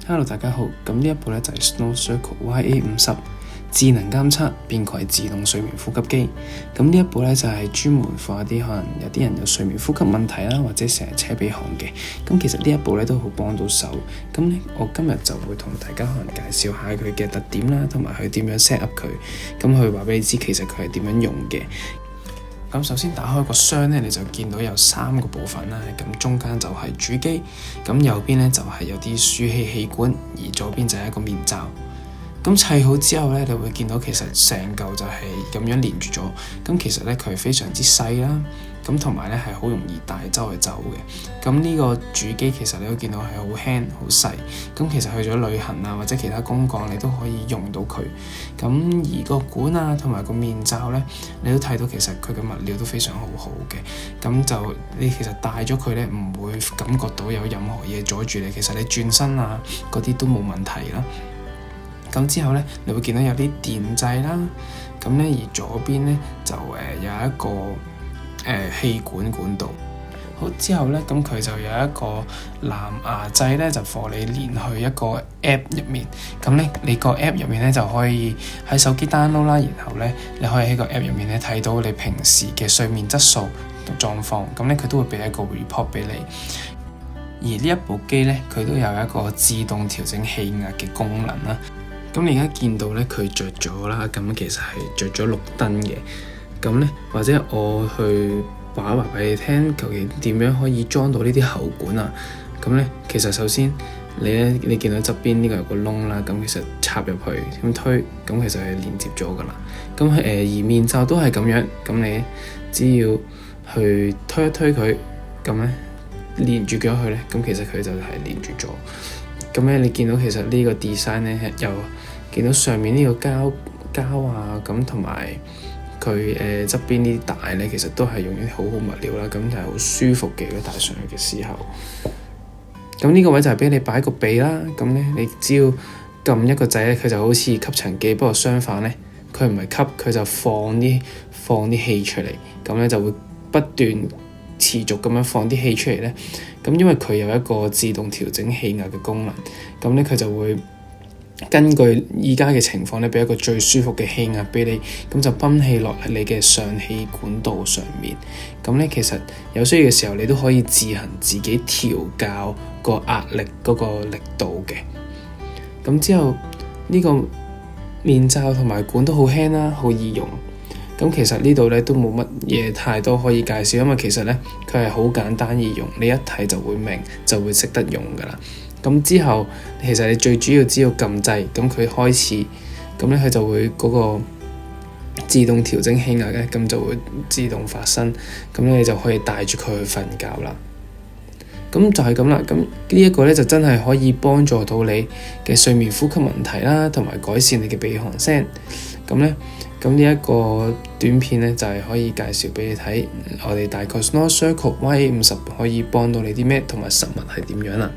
Hello， 大家好。咁呢一部咧就係 Snow Circle YA50智能監測便攜自動睡眠呼吸機。咁呢一部咧就係專門放一啲可能有啲人有睡眠呼吸問題啦，或者成日扯鼻鼾嘅。咁其實呢一部咧都好幫到手。咁咧我今日就會同大家可能介紹下佢嘅特點啦，同埋佢點樣 set up 佢。咁佢話俾你知其實佢係點樣用嘅。咁首先打開個箱咧，你就見到有3個部分啦。咁中間就係主機，咁右邊咧就係有啲輸氣氣管，而左邊就係一個面罩。咁砌好之後咧，你會見到其實成嚿就係咁樣連住咗。咁其實咧佢係非常之細啦，咁同埋咧係好容易帶周圍走嘅。咁呢個主機其實你都見到係好輕好細。咁其實去咗旅行啊或者其他公幹你都可以用到佢。咁而個管啊同埋個面罩咧，你都睇到其實佢嘅物料都非常好嘅。咁就你其實戴咗佢咧，唔會感覺到有任何嘢阻住你。其實你轉身啊嗰啲都冇問題啦。咁之後咧，你會見到有啲電掣啦，咁咧而左邊咧就有一個氣管道。好，之後咧，咁佢就有一個藍牙掣咧，就幫你連去一個 app 入面。咁咧，你個 app 入面咧就可以喺手機 download 啦，然後咧你可以喺個 app 入面咧睇到你平時嘅睡眠質素同狀況。咁咧佢都會俾一個 report 俾你。而呢一部機咧，佢都有一個自動調整氣壓嘅功能啦。咁你而家見到咧，佢着咗啦，咁其實係着咗綠燈嘅。咁咧，或者我去話一話俾你聽，究竟點樣可以裝到呢啲喉管啊？咁咧，其實首先你見到側邊呢個有個窿啦，咁其實插入去咁推，咁其實係連接咗噶啦。咁而面罩都係咁樣，咁你只要去推一推佢，咁咧連住咗去咧，咁其實佢就係連住咗。咁咧，你見到其實呢個 design 咧，又見到上面呢個膠啊，咁同埋佢側邊呢啲帶咧，其實都係用啲好物料啦，咁就係好舒服嘅。如果戴上去嘅時候，咁呢個位就係俾你擺個鼻啦。咁咧，你只要撳一個掣咧，佢就好似吸塵機，不過相反咧，佢唔係吸，佢就放啲氣出嚟，咁咧就會不斷持續咁樣放啲氣出嚟咧。咁因為佢有一個自動調整氣壓嘅功能，咁咧佢就會根據依家嘅情況咧，俾一個最舒服嘅氣壓俾你，咁就泵氣落喺你嘅上氣管道上面。咁咧其實有需要嘅時候，你都可以自己調校個壓力嗰個力度嘅。咁之後呢個面罩同埋管都好輕啦，好易用。咁其實呢度咧都冇乜嘢太多可以介紹，因為其實咧佢係好簡單易用，你一睇就會明，就會識得用噶啦。咁之後其實你最主要只要撳掣，咁佢開始，咁咧佢就會嗰個自動調整氣壓咧，咁就會自動發生，咁咧你就可以帶住佢去瞓覺啦。咁就係咁啦。咁呢一個咧就真係可以幫助到你嘅睡眠呼吸問題啦，同埋改善你嘅鼻鼾聲。咁咧。咁呢一個短片咧就係可以介紹俾你睇，我哋大概 Snow Circle YA50可以幫到你啲咩，同埋實物係點樣啦。